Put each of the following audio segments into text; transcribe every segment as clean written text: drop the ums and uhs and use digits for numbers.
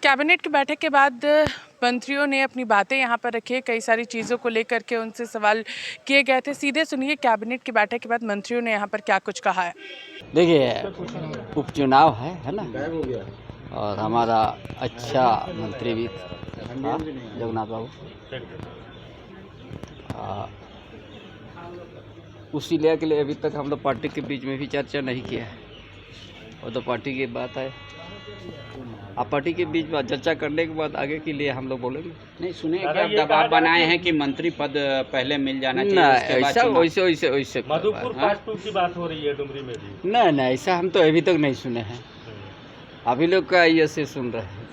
Cabinet की बैठक के बाद मंत्रियों ने अपनी बातें यहाँ पर रखी। कई सारी चीज़ों को लेकर के उनसे सवाल किए गए थे। सीधे सुनिए कैबिनेट की बैठक के बाद मंत्रियों ने यहाँ पर क्या कुछ कहा है। देखिए, उपचुनाव है ना, और हमारा अच्छा मंत्री भी था जगन्नाथ बाबू, उसी के लिए अभी तक हम लोग पार्टी के बीच में भी चर्चा नहीं किया है। और तो पार्टी की बात है, आप पार्टी के बीच में चर्चा करने के बाद आगे के लिए हम लोग बोलेंगे। नहीं सुने क्या दबाव बनाए हैं कि मंत्री पद पहले मिल जाना चाहिए, ना उसके बाद ऐसा चुनाव? वैसे मधुपुर फास्ट फूड की बात हो रही है डुमरी में भी। ना ऐसा हम तो अभी तक नहीं सुने हैं। अभी लोग का ये से सुन रहे हैं।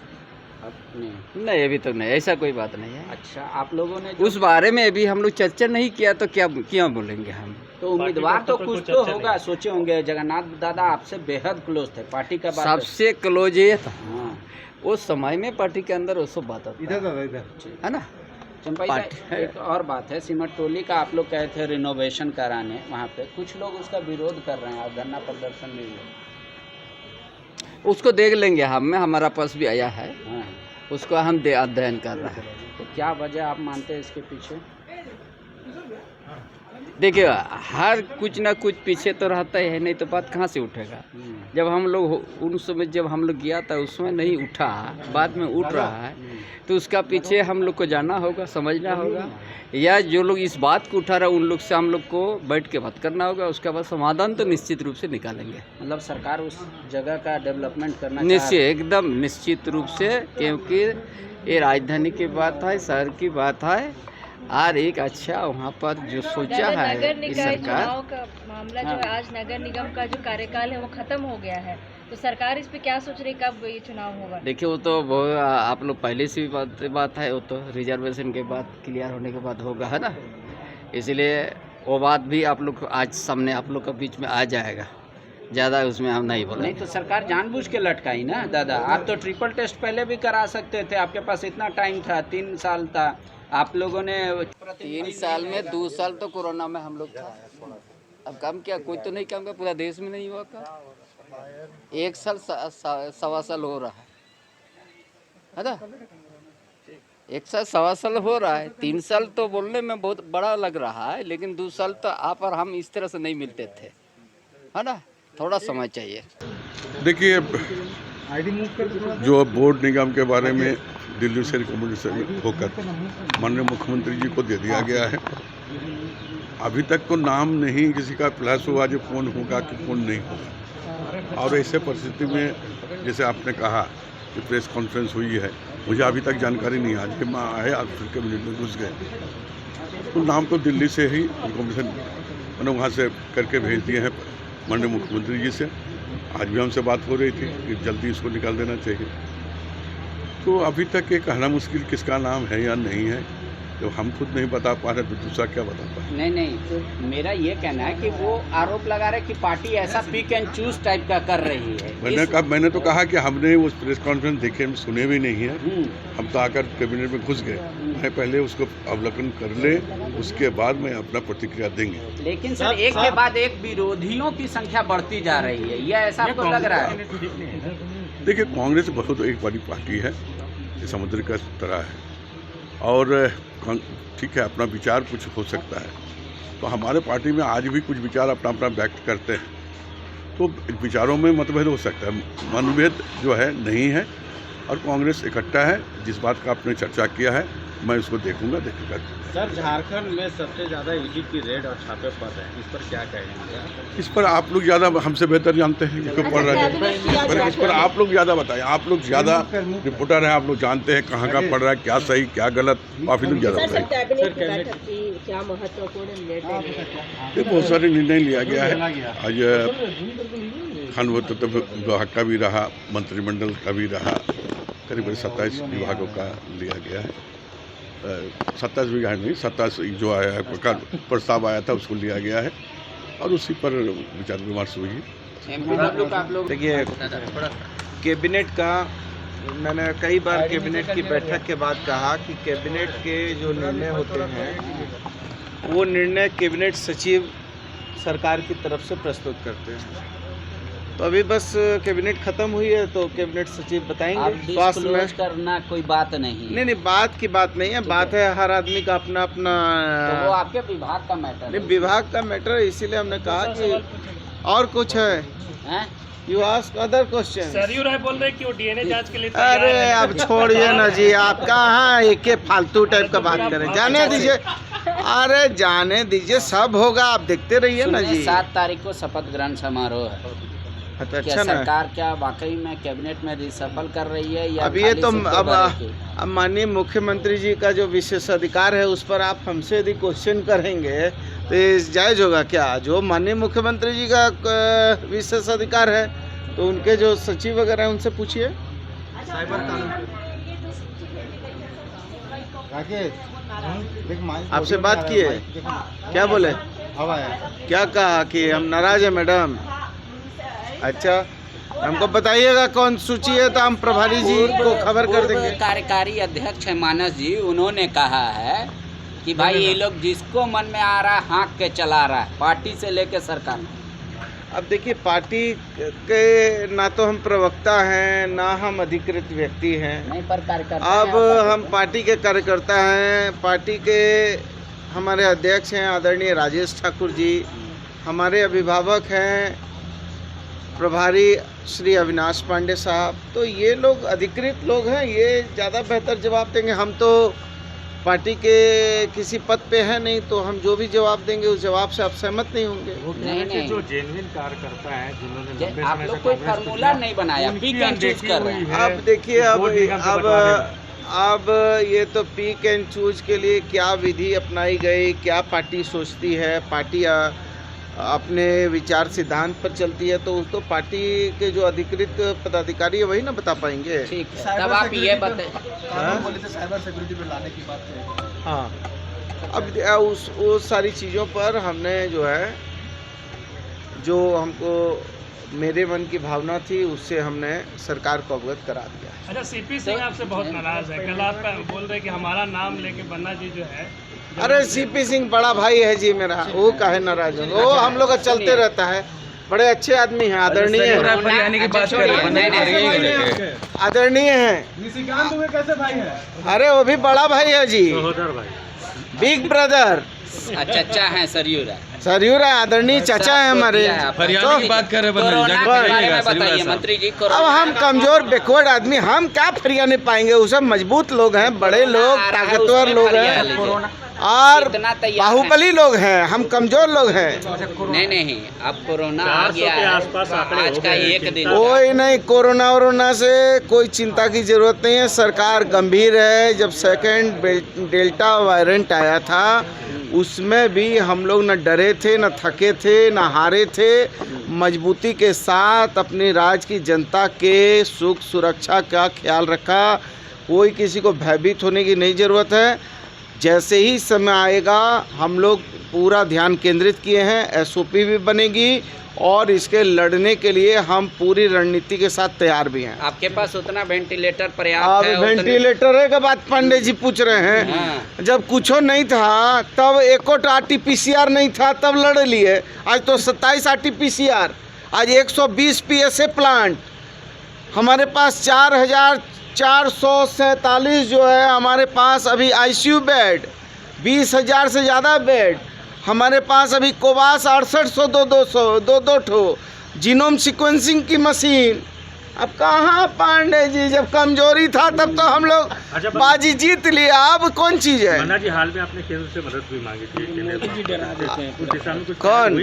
नहीं अभी तक नहीं, ऐसा कोई बात नहीं है। अच्छा, आप लोगों ने उस बारे में अभी हम लोग चर्चा नहीं किया तो क्या बोलेंगे हम। तो उम्मीदवार तो कुछ तो होगा, सोचे होंगे। जगन्नाथ दादा आपसे बेहद क्लोज थे, पार्टी का बात सबसे क्लोज ये था। हाँ। उस समय में पार्टी के अंदर वो सब बात है ना। चंपाई का एक और बात है, सिमरटोली का आप लोग कहे थे रिनोवेशन कराने, वहाँ पे कुछ लोग उसका विरोध कर रहे हैं और धरना प्रदर्शन नहीं है। उसको देख लेंगे हमारा पास भी आया है। हाँ। उसको हम अध्ययन कर रहे हैं। तो क्या वजह आप मानते हैं इसके पीछे? देखिए, हर कुछ ना कुछ पीछे तो रहता ही है, नहीं तो बात कहाँ से उठेगा। जब हम लोग उन समय जब हम लोग गया था उस समय नहीं उठा, बाद में उठ रहा है, तो उसका पीछे हम लोग को जाना होगा, समझना होगा, या जो लोग इस बात को उठा रहे हैं उन लोग से हम लोग को बैठ के बात करना होगा। उसके बाद समाधान तो निश्चित रूप से निकालेंगे। मतलब सरकार उस जगह का डेवलपमेंट करना निश्चित, एकदम निश्चित रूप से, क्योंकि ये राजधानी की बात है, शहर की बात है, और एक अच्छा वहाँ पर जो सोचा है नगर निकाय सरकार चुनाव का मामला जो है, आज नगर निगम का जो कार्यकाल है वो खत्म हो गया है, तो सरकार इस पे क्या सोच रही, कब ये चुनाव होगा? देखिए, वो तो आप लोग पहले से भी बात है, वो तो रिजर्वेशन के बाद क्लियर होने के बाद होगा, है ना। इसलिए वो बात भी आप लोग आज सामने आप लोग के बीच में आ जाएगा। ज़्यादा उसमें हम नहीं बोलेंगे। नहीं तो सरकार जानबूझ के लटकाई ना दादा। आप तो ट्रिपल टेस्ट पहले भी करा सकते थे, आपके पास इतना टाइम था, 3 साल था। आप लोगों ने 3 साल में 2 साल तो कोरोना में हम लोग था। अब काम किया, कोई तो नहीं काम किया, पूरा देश में नहीं हुआ काम। 1 साल 1.25 साल हो रहा है ना। 1 साल 1.25 साल हो रहा है। 3 साल तो बोलने में बहुत बड़ा लग रहा है, लेकिन 2 साल तो आप और हम इस तरह से नहीं मिलते थे, है ना। थोड़ा समय चाहिए। देखिए, जो बोर्ड निगम के बारे में दिल्ली से रिकमेंडेशन होकर माननीय मुख्यमंत्री जी को दे दिया गया है, अभी तक तो नाम नहीं किसी का फ्लैश हुआ जो कौन होगा कि कौन नहीं होगा। और ऐसे परिस्थिति में जैसे आपने कहा कि प्रेस कॉन्फ्रेंस हुई है, मुझे अभी तक जानकारी नहीं। आज के आए, आज फिर कैबिनेट में घुस गए, तो नाम तो दिल्ली से ही रिकमेंडेशन मैंने वहाँ से करके भेज दिए हैं माननीय मुख्यमंत्री जी से। आज भी हमसे बात हो रही थी कि जल्दी इसको निकाल देना चाहिए। तो अभी तक ये कहना मुश्किल किसका नाम है या नहीं है, तो हम खुद नहीं बता पा रहे तो दूसरा क्या बता पाए। नहीं, तो मेरा ये कहना है कि वो आरोप लगा रहे कि पार्टी ऐसा पिक एंड चूज टाइप का कर रही है। मैंने तो कहा कि हमने उस प्रेस कॉन्फ्रेंस देखे सुने भी नहीं है। हम तो आकर कैबिनेट में घुस गए। मैं पहले उसको अवलोकन कर ले, उसके बाद में अपना प्रतिक्रिया देंगे। लेकिन सर, एक के बाद एक विरोधियों की संख्या बढ़ती जा रही है, यह ऐसा आपको लग रहा है? देखिए, कांग्रेस बहुत एक बड़ी पार्टी है, ये समुद्र का तरह है, और ठीक है, अपना विचार कुछ हो सकता है। तो हमारे पार्टी में आज भी कुछ विचार अपना अपना व्यक्त करते हैं, तो विचारों में मतभेद हो सकता है, मनभेद जो है नहीं है। और कांग्रेस इकट्ठा है। जिस बात का आपने चर्चा किया है, मैं उसको देखूंगा। सर, झारखंड में सबसे ज़्यादा ईडी की रेड और छापे पड़ रहे हैं, इस पर क्या कहेंगे? इस पर आप लोग ज़्यादा हमसे बेहतर जानते हैं क्यों पढ़ रहे हैं, पर इस पर आप लोग ज़्यादा बताएं। आप लोग ज़्यादा रिपोर्टर हैं, आप लोग जानते हैं कहाँ का पढ़ रहा है, क्या सही क्या गलत, काफ़ी लोग ज़्यादा बताएं। क्या महत्वपूर्ण निर्णय? बहुत सारे निर्णय लिया गया है। आज खान विभाग का भी रहा, मंत्रिमंडल का भी रहा, करीब 27 विभागों का लिया गया है। 27 विभाग नहीं, 27 जो आया है प्रस्ताव आया था उसको लिया गया है, और उसी पर विचार विमर्श हुई है। देखिए, कैबिनेट का मैंने कई बार कैबिनेट की बैठक के बाद कहा कि कैबिनेट के जो निर्णय होते हैं वो निर्णय कैबिनेट सचिव सरकार की तरफ से प्रस्तुत करते हैं। तो अभी बस कैबिनेट खत्म हुई है तो कैबिनेट सचिव आप बताएंगे स्वास्थ्य में। डिस्क्लोज करना कोई बात नहीं। नहीं, बात की बात नहीं है, बात है हर आदमी का अपना अपना। तो वो आपके विभाग का मैटर नहीं, विभाग का मैटर है, इसीलिए हमने कहा कि और कुछ है। है। You ask other question. Saryu Rai बोल रहे हैं कि वो डीएनए जांच के लिए तैयार अरे है। अब छोड़िए ना जी, आप कहाँ एक फालतू टाइप का बात करें, जाने दीजिए। अरे जाने दीजिए, सब होगा, आप देखते रहिए ना जी। 7 तारीख को शपथ ग्रहण समारोह है। तो क्या अच्छा ना, सरकार क्या वाकई में कैबिनेट में रिसफल कर रही है या अब ये खाली तो सिक्के अब भरे के? माननीय मुख्यमंत्री जी का जो विशेषाधिकार है उस पर आप हमसे यदि क्वेश्चन करेंगे तो ये जायज होगा क्या? जो माननीय मुख्यमंत्री जी का विशेषाधिकार है तो उनके जो सचिव वगैरह हैं उनसे पूछिए। आपसे बात किए, क्या बोले? क्या कहा कि हम नाराज हैं मैडम? अच्छा, हमको बताइएगा कौन सूची है तो हम प्रभारी जी को खबर कर देंगे। कार्यकारी अध्यक्ष है मानस जी, उन्होंने कहा है कि भाई ये लोग जिसको मन में आ रहा है हाँक के चला रहा है, पार्टी से लेके सरकार। अब देखिए, पार्टी के ना तो हम प्रवक्ता हैं ना हम अधिकृत व्यक्ति हैं। नहीं, पर कार्यकर्ता अब हम पार्टी के कार्यकर्ता हैं। पार्टी के हमारे अध्यक्ष हैं आदरणीय राजेश ठाकुर जी, हमारे अभिभावक हैं प्रभारी श्री अविनाश पांडे साहब। तो ये लोग अधिकृत लोग हैं, ये ज़्यादा बेहतर जवाब देंगे। हम तो पार्टी के किसी पद पे हैं नहीं, तो हम जो भी जवाब देंगे उस जवाब से आप सहमत नहीं होंगे। नहीं, जो जेन्युइन कार्यकर्ता है जिन्होंने लंबे आप समय लोग से कोई कांग्रेस को फार्मूला किया, नहीं बनाया, उनकी पिक एंड चूज अनदेखी कर रहे हुई हैं। है। अब देखिए, बोर्ड निगम के बंटवारे अब ये तो पिक एंड चूज के लिए क्या विधि अपनाई गई, क्या पार्टी सोचती है, पार्टी अपने विचार सिद्धांत पर चलती है, तो उसको पार्टी के जो अधिकृत पदाधिकारी है वही ना बता पाएंगे। ठीक है, तब आप ये बताएं। साइबर सिक्योरिटी पे लाने की बात है। हाँ, अब उस सारी चीज़ों पर हमने जो है, जो हमको मेरे मन की भावना थी उससे हमने सरकार को अवगत करा दिया। अच्छा, सीपी सिंह आपसे बहुत नाराज है। कल आप बोल रहे कि हमारा नाम लेके बन्ना जी जो है। अरे सीपी सिंह बड़ा भाई है जी मेरा, वो काहे नाराज होंगे? वो हम लोग का चलते रहता है, बड़े अच्छे आदमी हैं, आदरणीय हैं, आदरणीय हैं। निशिकांत तुम्हें कैसे भाई है? अरे वो भी बड़ा भाई है जी, सहोदर भाई, बिग ब्रदर। चाचा हैं सरयू राय। सरयू राय आदरणीय चाचा है हमारे। हरियाणा की बात कर रहे हैं, कोरोना के बारे में बताइए मंत्री जी। अब हम कमजोर बैकवर्ड आदमी, हम क्या फरियाने पाएंगे? वो सब मजबूत लोग हैं, बड़े लोग, ताकतवर लोग हैं और बाहुबली लोग हैं, हम कमजोर लोग हैं। नहीं, अब कोरोना आ गया है, आज का एक दिन। कोई नहीं, कोरोना वोरोना से कोई चिंता की जरूरत नहीं है। सरकार गंभीर है। जब सेकेंड डेल्टा वेरिएंट आया था उसमें भी हम लोग न डरे थे, न थके थे, न हारे थे। मजबूती के साथ अपनी राज्य की जनता के सुख सुरक्षा का ख्याल रखा। कोई किसी को भयभीत होने की नहीं ज़रूरत है। जैसे ही समय आएगा हम लोग पूरा ध्यान केंद्रित किए हैं, एसओपी भी बनेगी और इसके लड़ने के लिए हम पूरी रणनीति के साथ तैयार भी हैं। आपके पास उतना वेंटिलेटर अब पर्याप्त है? वेंटिलेटर का बात पांडे जी पूछ रहे हैं। जब कुछ नहीं था तब एको RT-PCR नहीं था, तब लड़ लिए। आज तो 27 RT-PCR, आज 120 PSA प्लांट हमारे पास, 4,447 जो है हमारे पास अभी ICU बेड, 20,000 से ज़्यादा बेड हमारे पास अभी। कोवास 6800 दो ठो जीनोम सीक्वेंसिंग की मशीन। अब कहाँ पांडे जी, जब कमजोरी था तब तो हम लोग बाजी जीत लिया, अब कौन चीज़ है? मन्ना जी, हाल में आपने केंद्र से मदद भी मांगी थी, कौन?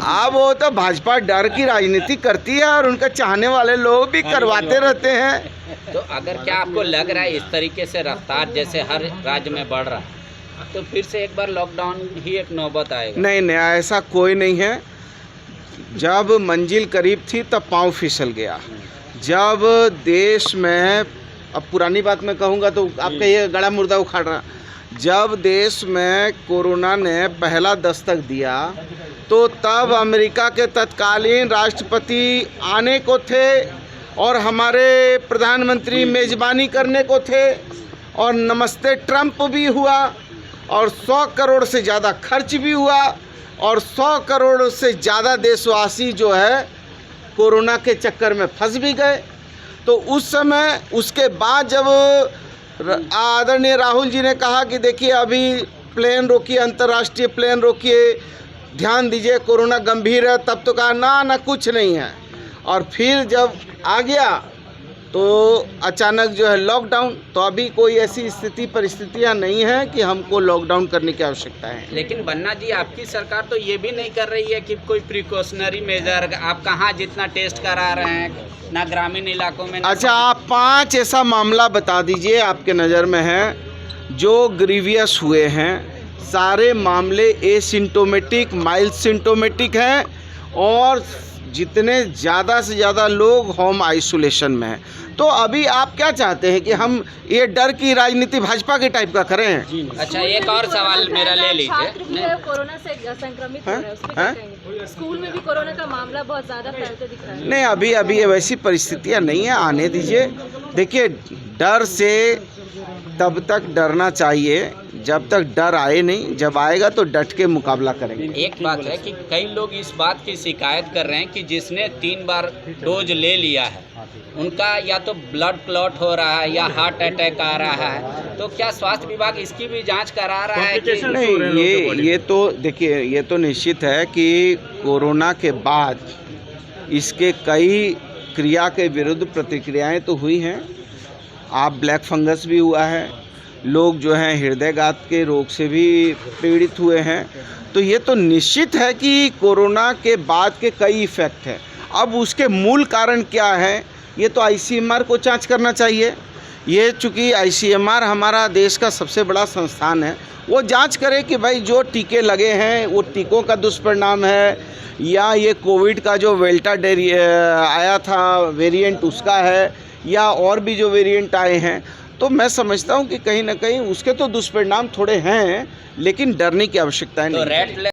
अब वो तो भाजपा डर की राजनीति करती है और उनका चाहने वाले लोग भी करवाते रहते हैं। तो अगर क्या आपको लग रहा है इस तरीके से रफ्तार जैसे हर राज्य में बढ़ रहा है तो फिर से एक बार लॉकडाउन ही एक नौबत आएगा? नहीं, ऐसा कोई नहीं है। जब मंजिल करीब थी तब पाँव फिसल गया। जब देश में, अब पुरानी बात मैं कहूँगा तो आपका ये गड़ा मुर्दा उखाड़ रहा, जब देश में कोरोना ने पहला दस्तक दिया तो तब अमेरिका के तत्कालीन राष्ट्रपति आने को थे और हमारे प्रधानमंत्री मेज़बानी करने को थे और नमस्ते ट्रंप भी हुआ और 100 करोड़ से ज़्यादा खर्च भी हुआ और 100 करोड़ से ज़्यादा देशवासी जो है कोरोना के चक्कर में फंस भी गए। तो उस समय उसके बाद जब आदरणीय राहुल जी ने कहा कि देखिए अभी प्लेन रोकिए, अंतर्राष्ट्रीय प्लेन रोकिए, ध्यान दीजिए कोरोना गंभीर है, तब तो कहा ना कुछ नहीं है। और फिर जब आ गया तो अचानक जो है लॉकडाउन। तो अभी कोई ऐसी परिस्थितियां नहीं है कि हमको लॉकडाउन करने की आवश्यकता है। लेकिन बन्ना जी, आपकी सरकार तो ये भी नहीं कर रही है कि कोई प्रिकॉशनरी मेजर, आप कहाँ जितना टेस्ट करा रहे हैं, ना ग्रामीण इलाकों में। अच्छा, आप 5 ऐसा मामला बता दीजिए आपके नज़र में है जो ग्रीवियस हुए हैं। सारे मामले एसिम्टोमेटिक, माइल्ड सिम्टोमेटिक हैं और जितने ज़्यादा से ज़्यादा लोग होम आइसोलेशन में हैं। तो अभी आप क्या चाहते हैं कि हम ये डर की राजनीति भाजपा के टाइप का करें? अच्छा, एक और सवाल मेरा ले लीजिए। कोरोना से संक्रमित हो रहे हैं, उस पे क्या कहेंगे? स्कूल में भी कोरोना का मामला बहुत ज़्यादा फैलते दिख रहा है। नहीं, अभी वैसी परिस्थितियां नहीं है, आने दीजिए। देखिए, डर से तब तक डरना चाहिए जब तक डर आए नहीं, जब आएगा तो डट के मुकाबला करेंगे। एक बात है कि कई लोग इस बात की शिकायत कर रहे हैं कि जिसने 3 बार डोज ले लिया है उनका या तो ब्लड क्लॉट हो रहा है या हार्ट अटैक आ रहा है। तो क्या स्वास्थ्य विभाग इसकी भी जांच करा रहा है कि नहीं? ये तो देखिए, ये तो निश्चित है कि कोरोना के बाद इसके कई क्रिया के विरुद्ध प्रतिक्रियाएं तो हुई हैं। आप ब्लैक फंगस भी हुआ है, लोग जो हैं हृदयघात के रोग से भी पीड़ित हुए हैं। तो ये तो निश्चित है कि कोरोना के बाद के कई इफ़ेक्ट हैं। अब उसके मूल कारण क्या है, ये तो ICMR को जांच करना चाहिए। ये चूँकि ICMR हमारा देश का सबसे बड़ा संस्थान है, वो जांच करे कि भाई जो टीके लगे हैं वो टीकों का दुष्परिणाम है या ये कोविड का जो डेल्टा आया था वेरिएंट उसका है या और भी जो वेरिएंट आए हैं। तो मैं समझता हूँ कि कहीं ना कहीं उसके तो दुष्परिणाम थोड़े हैं, लेकिन डरने की आवश्यकता नहीं।